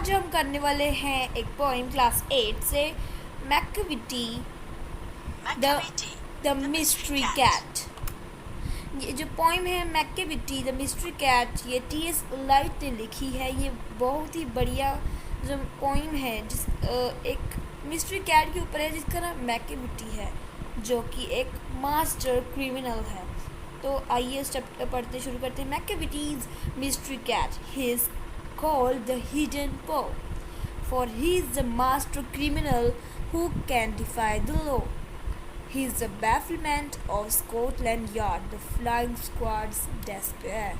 आज हम करने वाले हैं एक पोएम क्लास 8 से, मैकविटी द मिस्ट्री कैट। ये जो पोएम है मैकविटी द मिस्ट्री कैट, ये टी.एस. उलाइट ने लिखी है। ये बहुत ही बढ़िया जो पोएम है जिस एक मिस्ट्री कैट के ऊपर है जिसका नाम मैकविटी है, जो कि एक मास्टर क्रिमिनल है। तो आइए चैप्टर पढ़ते शुरू करते हैं। Macavity mystery cat, he is called the hidden Poe, for he is the master criminal who can defy the law. He is the bafflement of Scotland Yard, the flying squad's despair.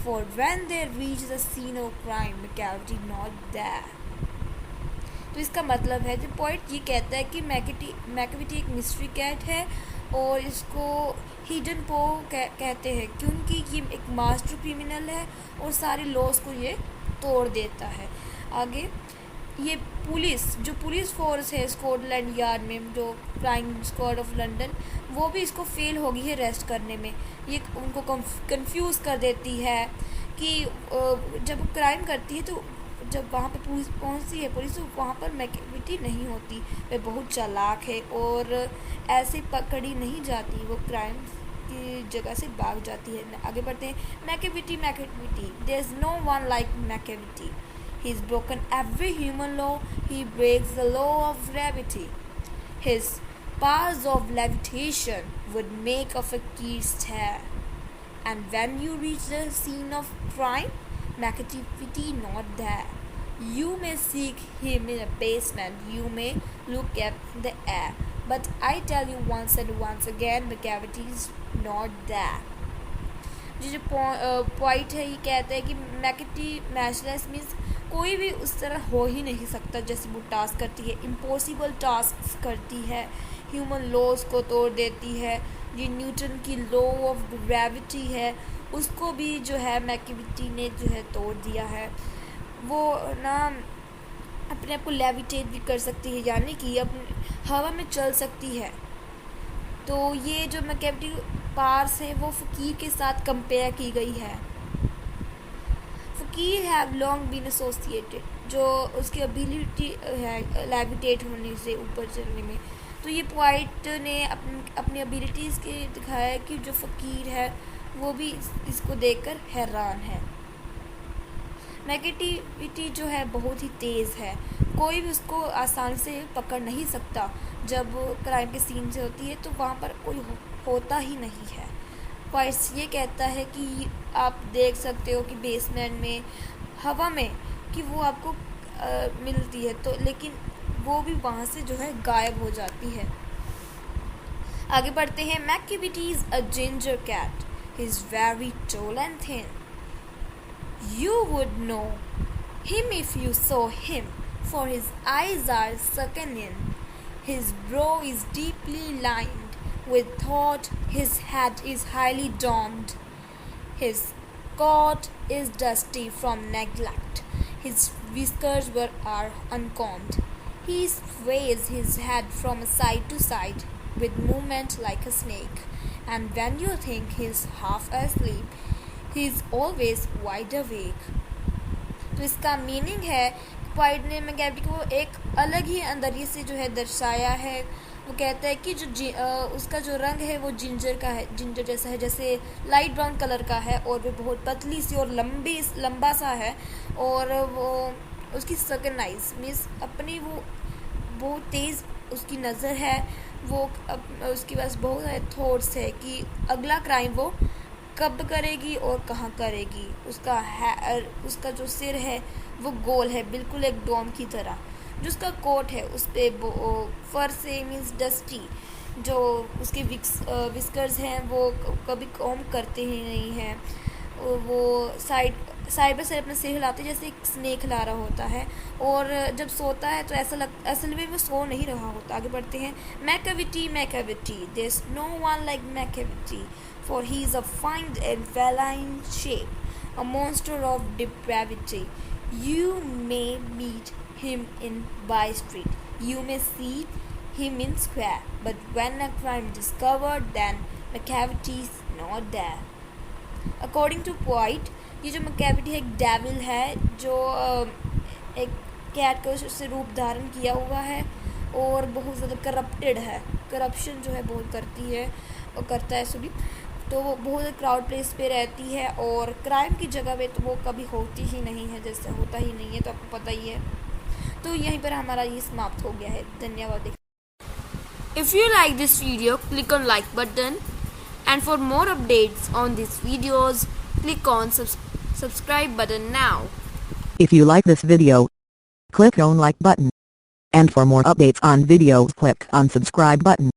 For when they reach the scene of crime, McCavity not there. तो इसका मतलब है, जो poet ये कहता है कि Macavity एक मिस्ट्री कैट है और इसको हिडन पो कहते हैं क्योंकि ये एक मास्टर क्रिमिनल है और सारे लॉस को ये तोड़ देता है। आगे ये पुलिस फोर्स है स्कॉटलैंड यार्ड में, जो फ्लाइंग स्क्वाड ऑफ लंदन, वो भी इसको फेल होगी है अरेस्ट करने में। ये उनको कंफ्यूज कर देती है कि जब क्राइम करती है तो जब वहाँ पे पुलिस पहुँचती है तो वहाँ पर मैकविटी नहीं होती। वह बहुत चालाक है और ऐसे पकड़ी नहीं जाती, वो क्राइम की जगह से भाग जाती है। आगे बढ़ते हैं। Macavity there is no one like Macavity, he is broken every human law, he breaks the law of gravity, his powers of levitation would make a fakir stare, and when you reach the scene of crime, McAtivity not there. You may seek him in a basement, you may look at the air, but I tell you once and once again, McAvity is not there. जो point है, ये कहता है कि मैकेटी matchless means कोई भी उस तरह हो ही नहीं सकता जैसे वो टास्क करती है, इम्पॉसिबल टास्क करती है, ह्यूमन लॉज को तोड़ देती है। ये न्यूटन की लॉ ऑफ ग्रेविटी है, उसको भी जो है मैकविटी ने जो है तोड़ दिया है। वो ना अपने आप को लेविटेट भी कर सकती है, यानी कि अपने हवा में चल सकती है। तो ये जो मैकविटी पार्स है वो फ़कीर के साथ कंपेयर की गई है। फ़कीर हैव लॉन्ग बीन एसोसिएटेड, जो उसकी एबिलिटी है लेविटेट होने से ऊपर चलने में। तो ये पोइट ने अपनी एबिलिटीज़ के दिखाया है कि जो फ़कीर है वो भी इसको देखकर हैरान है। मैकेटिविटी जो है बहुत ही तेज़ है, कोई भी उसको आसानी से पकड़ नहीं सकता। जब क्राइम के सीन से होती है तो वहाँ पर कोई होता ही नहीं है। पॉइंट्स ये कहता है कि आप देख सकते हो कि बेसमेंट में हवा में कि वो आपको मिलती है, तो लेकिन वो भी वहाँ से जो है गायब हो जाती है। आगे बढ़ते हैं। Macavity is a ginger cat, he is very tall and thin. You would know him if you saw him, for his eyes are sunken in. His brow is deeply lined with thought, his head is highly domed. His coat is dusty from neglect. His whiskers are uncombed. He sways his head from side to side with movement like a snake. And when you think he's half asleep, he's always wide awake. तो इसका meaning है, poet ने Macavity को एक अलग ही अंदरिए से जो है दर्शाया है। वो कहता है कि जो उसका जो रंग है वो जिंजर का है, जिंजर जैसा है, जैसे लाइट ब्राउन कलर का है, और वो बहुत पतली सी और लंबा सा है। और वो उसकी सकन आइज मीन्स अपनी वो बहुत तेज़ उसकी नज़र है। वो उसके पास बहुत सारे थॉट्स है कि अगला क्राइम वो कब करेगी और कहाँ करेगी। उसका जो सिर है वो गोल है, बिल्कुल एक डोम की तरह। जो उसका कोट है उस पर फर से मीन्स डस्टी, जो उसके विस्कर्स हैं वो कभी कॉम करते ही नहीं हैं। वो साइड बाई साइड अपना सिर हिलाते जैसे एक स्नेक हिला रहा होता है, और जब सोता है तो असल में वो सो नहीं रहा होता। आगे बढ़ते हैं। Macavity there is no one like Macavity, for he is a fine and feline shape, a monster of depravity. You may meet him in by street, you may see him in square, but when a crime discovered, then McCavity is not there. According to poet, ये जो Macavity है एक devil है, जो एक cat का उससे रूप धारण किया हुआ है और बहुत ज़्यादा करप्टेड है, करप्शन जो है बहुत करती है और करता है सभी। तो वो बहुत क्राउड प्लेस पे रहती है और क्राइम की जगह पे तो वो कभी होती ही नहीं है, जैसे होता ही नहीं है, तो आपको पता ही है। तो यहीं पर हमारा ये समाप्त हो गया है। धन्यवाद। If you like this video, click on like button, and for more updates on these videos, click on subscribe button now. If you like this video, click on like button. And for more updates on videos, click on subscribe button.